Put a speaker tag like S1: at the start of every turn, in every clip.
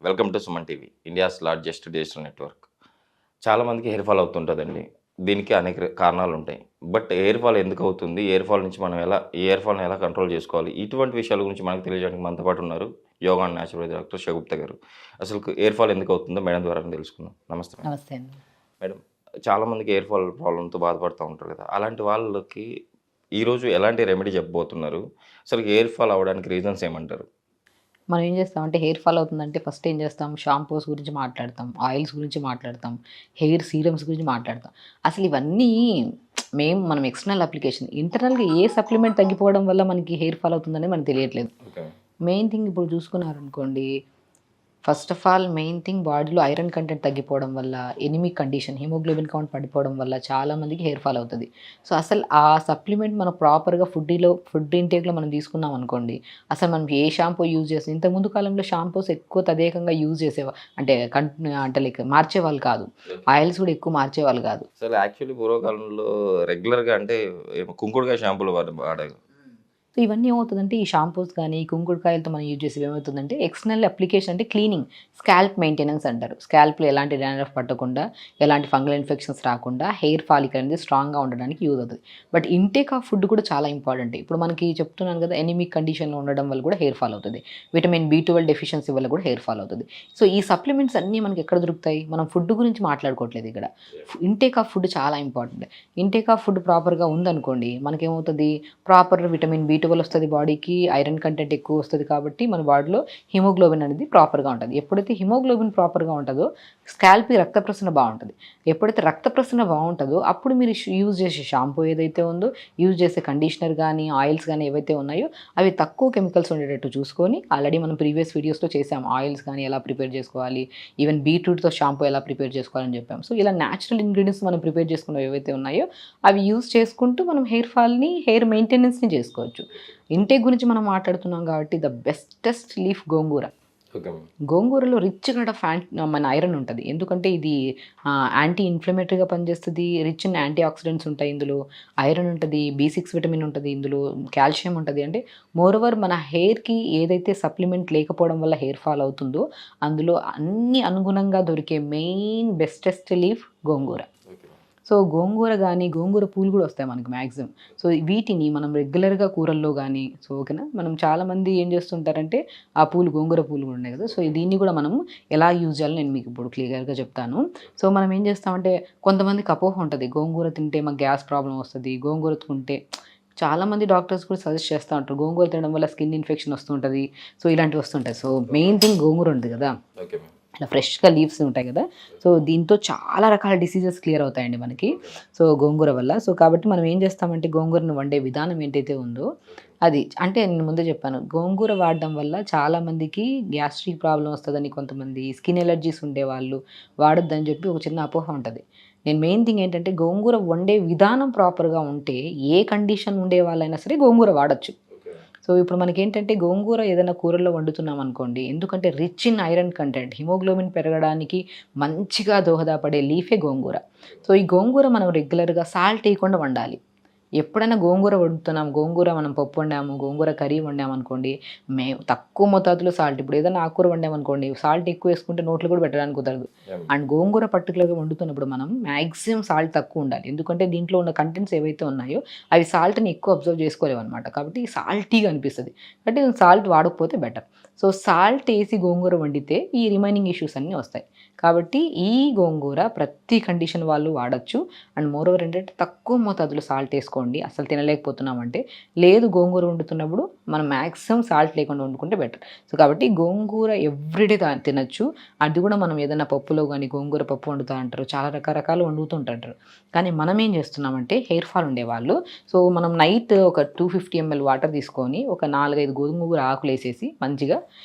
S1: Welcome to Suman TV, India's largest digital network. చాలామందికి hair fall అవుతుంటుందండి. దీనికి అనేక కారణాలు ఉంటాయి. బట్ హెయిర్ ఫాల్ ఎందుకు అవుతుంది? హెయిర్ ఫాల్ నుంచి మనం ఈ హెయిర్ ఫాల్‌ని ఎలా కంట్రోల్ చేసుకోవాలి? ఇటువంటి విషయాల గురించి మనకు తెలియజేయడానికి మనతో పాటు ఉన్నారు yoga and naturopathy doctor Shagufta గారు. అసలుకు హెయిర్ ఫాల్ ఎందుకు అవుతుందో మేడం ద్వారానే తెలుసుకుందాం. నమస్తే మేడం.
S2: నమస్తే అండి.
S1: మేడం, చాలామందికి హెయిర్ ఫాల్ ప్రాబ్లమ్‌తో బాధపడుతూ ఉంటారు కదా! అలాంటి వాళ్ళకి ఈరోజు ఎలాంటి రెమెడీ చెప్పబోతున్నారు? అసలు హెయిర్ ఫాల్ అవ్వడానికి రీజన్స్ ఏమంటారు?
S2: మనం ఏం చేస్తామంటే హెయిర్ ఫాల్ అవుతుందంటే ఫస్ట్ ఏం చేస్తాం, షాంపూస్ గురించి మాట్లాడతాం, ఆయిల్స్ గురించి మాట్లాడతాం, హెయిర్ సీరమ్స్ గురించి మాట్లాడతాం. అసలు ఇవన్నీ మనం ఎక్స్టర్నల్ అప్లికేషన్. ఇంటర్నల్‌గా ఏ సప్లిమెంట్ తగ్గిపోవడం వల్ల మనకి హెయిర్ ఫాల్ అవుతుందనేది మనకు తెలియట్లేదు.
S1: ఓకే.
S2: మెయిన్ థింగ్ ఇప్పుడు చూసుకున్నారనుకోండి, first of all main thing బాడీలో ఐరన్ కంటెంట్ తగ్గిపోవడం వల్ల, ఎనిమిక్ కండిషన్, హిమోగ్లోబిన్ కౌంట్ పడిపోవడం వల్ల చాలామందికి హెయిర్ ఫాల్ అవుతది. సో, అసలు ఆ సప్లిమెంట్ మనం ప్రాపర్‌గా ఫుడ్ ఇంటేక్‌లో మనం తీసుకున్నాం అనుకోండి, అసలు మనం ఏ షాంపూ యూజ్ చేసి ఇంతకుముందు కాలంలో షాంపూస్ ఎక్కువ తదేకంగా యూజ్ అంటే అంటే లైక్ మార్చేవాళ్ళు కాదు. ఆయిల్స్ కూడా ఎక్కువ మార్చేవాళ్ళు కాదు.
S1: అసలు యాక్చువల్లీ పూర్వకాలంలో రెగ్యులర్‌గా అంటే కుంకుడుకాయ షాంపూలు వాడారు.
S2: సో ఇవన్నీ ఏమవుతుందంటే ఈ షాంపూస్ కానీ, ఈ కుంకుడుకాయలతో మనం యూజ్ చేసేవి ఏమవుతుందంటే ఎక్స్టర్నల్ అప్లికేషన్ అంటే క్లీనింగ్, స్కాల్ప్ మెయింటెనెన్స్ అంటారు. స్కాల్ప్‌లో ఎలాంటి డాండ్రఫ్ పట్టకుండా, ఎలాంటి ఫంగల్ ఇన్ఫెక్షన్స్ రాకుండా హెయిర్ ఫాలికల్ అనేది స్ట్రాంగ్‌గా ఉండడానికి యూజ్ అవుతది. బట్ ఇంటేక్ ఆఫ్ ఫుడ్ కూడా చాలా ఇంపార్టెంట్. ఇప్పుడు మనకి చెప్తున్నాను కదా! ఎనిమిక్ కండిషన్‌లో ఉండడం వల్ల కూడా హెయిర్ ఫాల్ అవుతది. విటమిన్ బి12 డెఫిషియన్సీ వల్ల కూడా హెయిర్ ఫాల్ అవుతది. సో ఈ సప్లిమెంట్స్ అన్నీ మనకి ఎక్కడ దొరుకుతాయి? మనం ఫుడ్ గురించి మాట్లాడుకోవట్లేదు ఇక్కడ. ఇంటేక్ ఆఫ్ ఫుడ్ చాలా ఇంపార్టెంట్. ఇంటేక్ ఆఫ్ ఫుడ్ ప్రాపర్‌గా ఉందనుకోండి, మనకేమవుతది, ప్రాపర్ విటమిన్ బి12 వస్తది బాడీకి, ఐరన్ కంటెంట్ ఎక్కువ వస్తది కాబట్టి మన బాడీలో హిమోగ్లోబిన్ అనేది ప్రాపర్‌గా ఉంటది. ఎప్పుడైతే హిమోగ్లోబిన్ ప్రాపర్‌గా ఉంటదో స్కాల్ప్‌కి రక్త ప్రసరణ బావుంటది. ఎప్పుడైతే రక్త ప్రసరణ బావుంటదో అప్పుడు మీరు యూజ్ చేసే షాంపూ ఏదైతే ఉందో, యూజ్ చేసే కండిషనర్ గానీ, ఆయిల్స్ గానీ ఏవైతే ఉన్నాయో అవి తక్కువ కెమికల్స్ ఉండేటట్టు చూసుకొని, ఆల్రెడీ మనం ప్రీవియస్ వీడియోస్‌లో చేసాం. ఆయిల్స్ గానీ ఎలా ప్రిపేర్ చేసుకోవాలి, ఈవెన్ బీట్రూట్‌తో షాంపూ ఎలా ప్రిపేర్ చేసుకోవాలని చెప్పాం. సో ఇలా నేచురల్ ఇంగ్రీడియెంట్స్ మనం ప్రిపేర్ చేసుకున్నవి ఏవైతే ఉన్నాయో అవి యూజ్ చేసుకుంటూ మనం హెయిర్ మెయింటెనెన్స్‌ని చేసుకోవచ్చు. ఇంటేక్ గురించి మనం మాట్లాడుతున్నాం కాబట్టి the bestest leaf gongura.
S1: Okay.
S2: గోంగూరలో రిచ్‌గా మన ఐరన్ ఉంటది. ఎందుకంటే ఇది యాంటీ ఇన్‌ఫ్లమేటరీగా పనిచేస్తది. రిచ్ ఇన్ యాంటీ ఆక్సిడెంట్స్ ఉంటాయి ఇందులో. ఐరన్ ఉంటది, బి6 విటమిన్ ఉంటది ఇందులో, కాల్షియం ఉంటది. అంటే మోరోవర్ మన హెయిర్‌కి ఏదైతే సప్లిమెంట్ లేకపోవడం వల్ల హెయిర్ ఫాల్ అవుతుందో అందులో అన్ని అనుగుణంగా దొరికే మెయిన్ బెస్టెస్ట్ లీఫ్ గోంగూర.
S1: ఓకే.
S2: సో గోంగూర గానీ, గోంగూర పూలు గూడా ఒస్తాయి మనకి మాక్సిమం. సో వీటిని మనం రెగ్యులర్‌గా కూరల్లో గానీ, సో ఓకేనా, మనం చాలామంది ఏం చేస్తుంటారంటే, ఆ పూలు గోంగూర పూలు గూడా ఉన్నాయి గదా! సో దీన్ని గూడా మనం ఎలా యూజ్ చేయాలో నేను మీకు ఇప్పుడు క్లియర్‌గా చెప్తాను. సో మనం ఏం చేస్తామంటే, కొంతమందికి అపోహ ఉంటది. గోంగూర తింటే మాకు గ్యాస్ ప్రాబ్లమ్ వస్తది. గోంగూర తింటే చాలామంది డాక్టర్స్ కూడా సజెస్ట్ చేస్తా ఉంటారు. గోంగూర తినడం వల్ల స్కిన్ ఇన్ఫెక్షన్ వస్తుంటది. సో ఇలాంటివి వస్తుంటాయి. సో మెయిన్ థింగ్ గోంగూర ఉంది గదా!
S1: Okay ma'am.
S2: ఇలా ఫ్రెష్‌గా లీవ్స్ ఉంటాయి గదా! సో దీంతో చాలా రకాల డిసీజెస్ క్లియర్ అవుతాయండి మనకి. సో గోంగూర వల్ల. సో కాబట్టి మనం ఏం చేస్తామంటే గోంగూరను వండే విధానం ఏంటైతే ఉందో అది అంటే నేను ముందే చెప్పాను. గోంగూర వాడడం వల్ల చాలామందికి గ్యాస్ట్రిక్ ప్రాబ్లమ్ వస్తదని కొంతమంది, స్కిన్ ఎలర్జీస్ ఉండేవాళ్ళు వాడొద్దని చెప్పి ఒక చిన్న అపోహ ఉంటది. నేను మెయిన్ థింగ్ ఏంటంటే గోంగూర వండే విధానం ప్రాపర్‌గా ఉంటే ఏ కండిషన్ ఉండే వాళ్ళైనా సరే గోంగూర వాడొచ్చు.
S1: ఓకే.
S2: సో ఇప్పుడు మనకేంటంటే గోంగూర ఏదైనా కూరల్లో వండుతున్నామనుకోండి, ఎందుకంటే rich in iron content, haemoglobin పెరగడానికి మంచిగా దోహదపడే లీఫే గోంగూర. సో ఈ గోంగూర మనం రెగ్యులర్‌గా సాల్ట్ ఎయకుండా వండాలి. ఎప్పుడైనా గోంగూర వండుతున్నాం, గోంగూర మనం పప్పు వండాము, గోంగూర కర్రీ వండామనుకోండి, తక్కువ మోతాదులో సాల్ట్, ఇప్పుడు ఏదైనా ఆకుకూర వండామనుకోండి, సాల్ట్ ఎక్కువేసుకుంటే నోట్లో కూడా పెట్టడానికి కుదరదు.
S1: యాహ్!
S2: అండ్ గోంగూర పర్టిక్యులర్‌గా వండుతున్నప్పుడు మనం మాక్సిమం సాల్ట్ తక్కువుండాలి. ఎందుకంటే దీంట్లో ఉన్న కంటెంట్స్ ఏవైతే ఉన్నాయో అవి సాల్ట్‌ని ఎక్కువ అబ్జర్వ్ చేసుకోలేవనమాట. కాబట్టి సాల్టీగా అనిపిస్తది. కాబట్టి సాల్ట్ వాడకపోతే బెటర్. సో సాల్ట్ ఏసి గోంగూర వండితే ఈ రిమైనింగ్ ఇష్యూస్ అన్నీ వస్తాయి. కాబట్టి ఈ గోంగూర ప్రతి కండిషన్ వాళ్ళు వాడొచ్చు. అండ్ మోరోవర్ ఏంటంటే తక్కువ మోతాదులో సాల్ట్ ఏసుకోండి. అసలు తినలేకపోతున్నామంటే, లేదు గోంగూర వండుతున్నప్పుడు మనం మాక్సిమం సాల్ట్ లేకుండా వండుకుంటే బెటర్. సో కాబట్టి గోంగూర ఎవ్రీడే తినొచ్చు. అది కూడా మనం ఏదైనా పప్పులో గానీ, గోంగూర పప్పు వండుతా అంటారు. చాలా రకరకాలు వండుతుంటారు. కానీ మనం ఏం చేస్తున్నామంటే హెయిర్ ఫాల్ ఉండేవాళ్ళు, సో మనం నైట్ ఒక 250 ఎంఎల్ వాటర్ తీసుకొని ఒక 4, 5 గోంగూర ఆకులేసేసి మంచిగా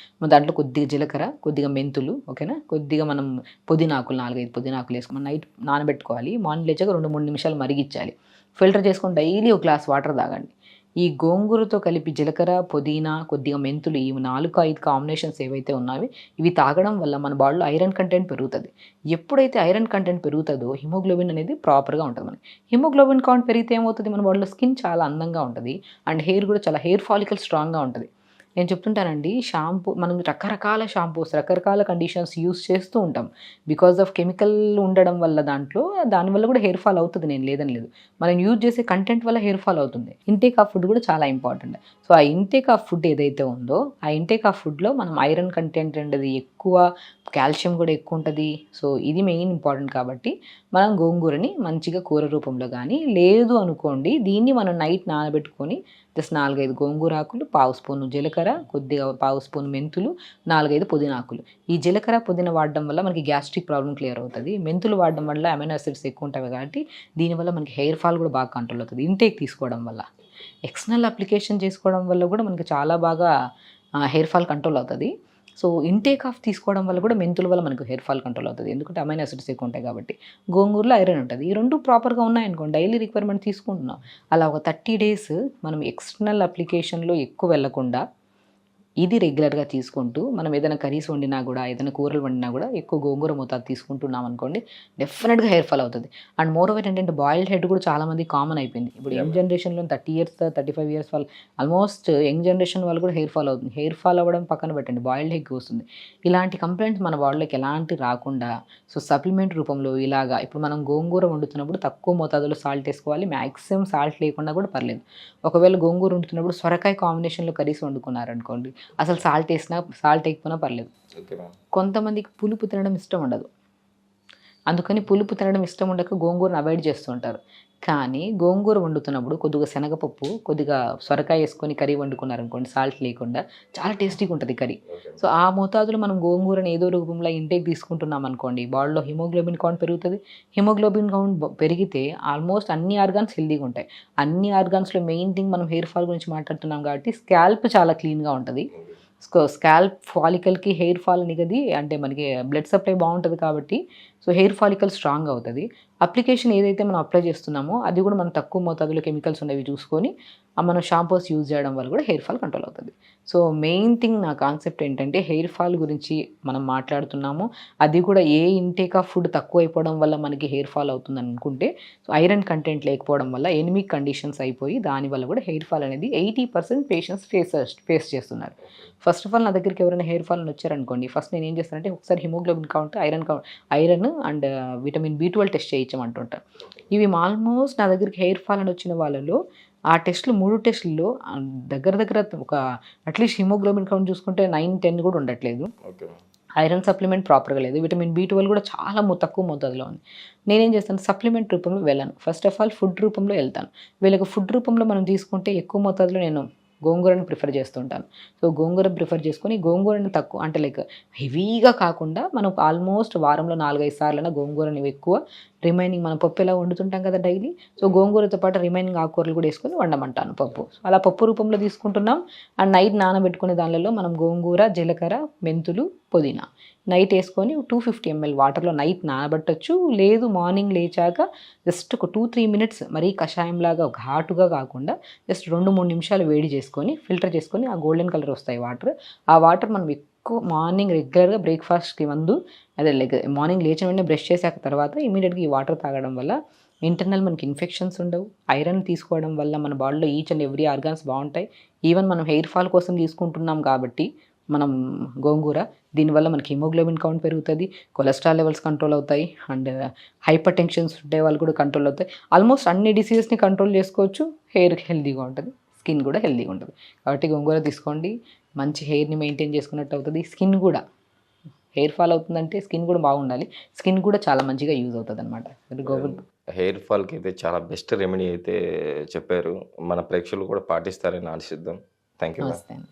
S2: దాంట్లో కొద్దిగా జీలకర్ర, కొద్దిగా మెంతులు, ఓకేనా, కొద్దిగా మనం పుదీనాకులు 4, 5 పుదీనాకులేసుకొని నైట్ నానబెట్టుకోవాలి. మార్నింగ్ లేచాక 2, 3 నిమిషాలు మరిగిచ్చాలి. ఫిల్టర్ చేసుకొని డైలీ ఒక గ్లాస్ వాటర్ తాగండి. ఈ గోంగూరతో కలిపి జీలకర్ర, పుదీనా, కొద్దిగా మెంతులు ఈ 4, 5 కాంబినేషన్స్ ఏవైతే ఉన్నాయో ఇవి తాగడం వల్ల మన బాడీలో ఐరన్ కంటెంట్ పెరుగుతది. ఎప్పుడైతే ఐరన్ కంటెంట్ పెరుగుతదో హిమోగ్లోబిన్ అనేది ప్రాపర్‌గా ఉంటది మనకి. హిమోగ్లోబిన్ కౌంట్ పెరిగితే ఏమవుతది, మన బాడీలో స్కిన్ చాలా అందంగా ఉంటది. అండ్ హెయిర్ కూడా చాలా హెయిర్ ఫాలికల్ స్ట్రాంగ్‌గా ఉంటది. నేను చెప్తుంటానండి షాంపూ మనం రకరకాల షాంపూస్, రకరకాల కండిషన్స్ యూస్ చేస్తూ ఉంటాం. బికాస్ ఆఫ్ కెమికల్ ఉండడం వల్ల దానివల్ల కూడా హెయిర్ ఫాల్ అవుతది. నేను లేదని లేదు. మనం యూజ్ చేసే కంటెంట్ వల్ల హెయిర్ ఫాల్ అవుతుంది. ఇంటేక్ ఆఫ్ ఫుడ్ కూడా చాలా ఇంపార్టెంట్. సో, ఆ ఇంటేక్ ఆఫ్ ఫుడ్ ఏదైతే ఉందో, ఆ ఇంటేక్ ఆఫ్ ఫుడ్‌లో మనం ఐరన్ కంటెంట్ అనేది ఎక్కువ, కాల్షియం కూడా ఎక్కువుంటది. సో, ఇది మెయిన్ ఇంపార్టెంట్ కాబట్టి, మనం గోంగూరని మంచిగా కూర రూపంలో గానీ, లేదు అనుకోండి దీన్ని మనం నైట్ నానబెట్టుకొని జస్ట్ 4, 5 గోంగూర ఆకులు, పావు స్పూను జీలకర్ర, కొద్దిగా పావు స్పూను మెంతులు, 4, 5 పుదీనా ఆకులు. ఈ జీలకర్ర, పుదీనా వాడడం వల్ల మనకి గ్యాస్ట్రిక్ ప్రాబ్లమ్ క్లియర్ అవుతది. మెంతులు వాడడం వల్ల అమైనో యాసిడ్స్ ఎక్కువ ఉంటాయి కాబట్టి, దీనివల్ల మనకి హెయిర్ ఫాల్ కూడా బాగా కంట్రోల్ అవుతది. ఇంటేక్ తీసుకోవడం వల్ల. ఎక్స్టర్నల్ అప్లికేషన్ చేసుకోవడం వల్ల కూడా మనకి చాలా బాగా హెయిర్ ఫాల్ కంట్రోల్ అవుతది. సో, ఇంటేక్ ఆఫ్ తీసుకోవడం వల్ల కూడా మెంతుల వల్ల మనకు హెయిర్ ఫాల్ కంట్రోల్ అవుతది. ఎందుకంటే అమైనో యాసిడ్స్ ఎక్కువ ఉంటాయి కాబట్టి. గోంగూరలో ఐరన్ ఉంటది. ఈ 2 ప్రాపర్‌గా ఉన్నాయనుకోండి డైలీ రిక్వైర్మెంట్ తీసుకుంటున్నాం. అలా ఒక 30 డేస్ మనం ఎక్స్టర్నల్ అప్లికేషన్‌లో ఎక్కువ వెళ్ళకుండా, ఇది రెగ్యులర్‌గా తీసుకుంటూ, మనం ఏదైనా కర్రీస్ వండినా గూడా, ఏదైనా కూరలు వండినా గూడా ఎక్కువ గోంగూర మోతాదు తీసుకుంటున్నాం అనుకోండి, డెఫినిట్‌గా హెయిర్ ఫాల్ అవుతది. అండ్ మోర్ ఓవర్ ఏంటంటే బాయిల్డ్ హెడ్ కూడా చాలా మందికి కామన్ అయిపోయింది. ఇప్పుడు యంగ్ జనరేషన్‌లో 30 ఇయర్స్, 35 ఇయర్స్ వాళ్ళు ఆల్మోస్ట్ యంగ్ జనరేషన్ వాళ్ళు కూడా హెయిర్ ఫాల్ అవుతుంది. హెయిర్ ఫాల్ అవ్వడం పక్కన పెట్టండి, బాయిల్డ్ హెడ్ వస్తుంది. ఇలాంటి కంప్లెయింట్స్ మన బాడీలోకి ఎలాంటి రాకుండా, సో, సప్లిమెంట్ రూపంలో ఇలాగా ఇప్పుడు మనం గోంగూర వండుతున్నప్పుడు తక్కువ మోతాదులో సాల్ట్ ఏసుకోవాలి. మాక్సిమం సాల్ట్ లేకుండా కూడా పర్లేదు. ఒకవేళ గోంగూర వండుతున్నప్పుడు సొరకాయ కాంబినేషన్‌లో కర్రీస్ వండుకున్నారనుకోండి, అసలు సాల్ట్ ఏసినా, సాల్ట్ ఎయకపోయినా పర్లేదు.
S1: Okay ma'am.
S2: కొంతమందికి పులుపు తినడం ఇష్టం ఉండదు. అందుకని పులుపు తినడం ఇష్టం ఉండక గోంగూరను అవాయిడ్ చేస్తూ ఉంటారు. కానీ గోంగూర వండుతున్నప్పుడు కొద్దిగా శనగపప్పు, కొద్దిగా సొరకాయ ఏసుకొని కర్రీ వండుకున్నారనుకోండి సాల్ట్ లేకుండా, చాలా టేస్టీగా ఉంటది కర్రీ.
S1: ఓకే.
S2: సో, ఆ మోతాదులో మనం గోంగూరని ఏదో రూపంలో ఇంటేక్ తీసుకుంటున్నామనుకోండి, బాడీలో హిమోగ్లోబిన్ కౌంట్ పెరుగుతది. హిమోగ్లోబిన్ కౌంట్ పెరిగితే ఆల్మోస్ట్ అన్ని ఆర్గాన్స్ హెల్తీగా ఉంటాయి. అన్ని ఆర్గాన్స్‌లో మెయిన్ థింగ్ మనం హెయిర్ ఫాల్ గురించి మాట్లాడుతున్నాం కాబట్టి స్కాల్ప్ చాలా క్లీన్‌గా ఉంటది. స్కాల్ప్ ఫాలికల్‌కి హెయిర్ ఫాల్ అనేది అంటే మనకి బ్లడ్ సప్లై బావుంటది కాబట్టి, సో, హెయిర్ ఫాలికల్ స్ట్రాంగ్ అవుతది. అప్లికేషన్ ఏదైతే మనం అప్లై చేస్తున్నామో అది కూడా మనం తక్కువ మోతాదులో కెమికల్స్ ఉన్నవి చూసుకొని, మనం షాంపూస్ యూజ్ చేయడం వల్ల కూడా హెయిర్ ఫాల్ కంట్రోల్ అవుతది. సో, మెయిన్ థింగ్ నా కాన్సెప్ట్ ఏంటంటే హెయిర్ ఫాల్ గురించి మనం మాట్లాడుతున్నాము. అది కూడా ఏ ఇంటేక్ ఆఫ్ ఫుడ్ తక్కువైపోవడం వల్ల మనకి హెయిర్ ఫాల్ అవుతుందని అనుకుంటే, సో, ఐరన్ కంటెంట్ లేకపోవడం వల్ల ఎనిమిక్ కండిషన్స్ అయిపోయి దానివల్ల కూడా హెయిర్ ఫాల్ అనేది 80% పేషెంట్స్ ఫేస్ చేస్తున్నారు. ఫస్ట్ ఆఫ్ ఆల్ నా దగ్గరికి ఎవరైనా హెయిర్ ఫాల్ అని వచ్చారనుకోండి, ఫస్ట్ నేను ఏం చేస్తానంటే ఒకసారి haemoglobin count, iron and vitamin బి12 టెస్ట్ చేయించమంటుంటాను. ఇవి ఆల్మోస్ట్ నా దగ్గరికి హెయిర్ ఫాల్ అని వచ్చిన వాళ్ళలో ఆ టెస్ట్‌లు 3 టెస్ట్‌ల్లో దగ్గర దగ్గర ఒక అట్‌లీస్ట్ హిమోగ్లోబిన్ కౌంట్ చూసుకుంటే 9, 10 కూడా ఉండట్లేదు.
S1: ఓకే.
S2: ఐరన్ సప్లిమెంట్ ప్రాపర్‌గా లేదు. విటమిన్ బి12 కూడా చాలా తక్కువ మోతాదులో ఉంది. నేనేం చేస్తాను సప్లిమెంట్ రూపంలో వెళ్ళను. ఫస్ట్ ఆఫ్ ఆల్ ఫుడ్ రూపంలో వెళ్తాను. వీళ్ళకి ఫుడ్ రూపంలో మనం తీసుకుంటే ఎక్కువ మోతాదులో నేను గోంగూరని ప్రిఫర్ చేస్తుంటాను. సో, గోంగూర ప్రిఫర్ చేసుకొని గోంగూరని తక్కువ అంటే లైక్ హెవీగా కాకుండా మనం ఆల్మోస్ట్ వారంలో 4, 5 సార్లైనా గోంగూరని ఎక్కువ రిమైనింగ్ మనం పప్పు ఎలా వండుతుంటాం కదా డైలీ. సో, గోంగూరతో పాటు రిమైనింగ్ ఆకుకూరలు కూడా వేసుకొని వండమంటాను పప్పు. సో, అలా పప్పు రూపంలో తీసుకుంటున్నాం. అండ్ నైట్ నానబెట్టుకునే దానిలలో మనం గోంగూర, జీలకర్ర, మెంతులు, పుదీనా నైట్ వేసుకొని 250 ml వాటర్‌లో నైట్ నానబెట్టొచ్చు. లేదు మార్నింగ్ లేచాక జస్ట్ ఒక 2, 3 మినిట్స్ మరీ కషాయంలాగా ఘాటుగా కాకుండా జస్ట్ 2, 3 నిమిషాలు వేడి చేసుకొని ఫిల్టర్ చేసుకొని ఆ గోల్డెన్ కలర్ వస్తాయి వాటర్. ఆ వాటర్ మనం ఎక్కువ మార్నింగ్ రెగ్యులర్‌గా బ్రేక్‌ఫాస్ట్‌కి ముందు అదే లైక్ మార్నింగ్ లేచిన వెంటనే బ్రష్ చేశాక తర్వాత ఇమ్మీడియేట్‌గా ఈ వాటర్ తాగడం వల్ల ఇంటర్నల్ మనకి ఇన్ఫెక్షన్స్ ఉండవు. ఐరన్ తీసుకోవడం వల్ల మన బాడీలో ఈచ్ అండ్ ఎవ్రీ ఆర్గాన్స్ బావుంటాయి. ఈవెన్ మనం హెయిర్ ఫాల్ కోసం తీసుకుంటున్నాం కాబట్టి మనం గోంగూర దీనివల్ల మనకి హిమోగ్లోబిన్ కౌంట్ పెరుగుతది. కొలెస్ట్రాల్ లెవెల్స్ కంట్రోల్ అవుతాయి. అండ్ హైపర్ టెన్షన్స్ ఉండే వాళ్ళు కూడా కంట్రోల్ అవుతాయి. ఆల్మోస్ట్ అన్ని డిసీజెస్‌ని కంట్రోల్ చేసుకోవచ్చు. హెయిర్ హెల్తీగా ఉంటది. స్కిన్ కూడా హెల్తీగా ఉంటది. కాబట్టి గోంగూర తీసుకోండి. మంచి హెయిర్‌ని మెయింటైన్ చేసుకున్నట్టు అవుతది. స్కిన్ కూడా హెయిర్ ఫాల్ అవుతుందంటే స్కిన్ కూడా బాగుండాలి. స్కిన్ కూడా చాలా మంచిగా యూజ్ అవుతదనమాట.
S1: హెయిర్ ఫాల్‌కి అయితే చాలా బెస్ట్ రెమెడీ అయితే చెప్పారు. మన ప్రేక్షకులు కూడా పాటిస్తారని ఆశిద్దాం. Thank you ma'am.
S2: నమస్తే అండి.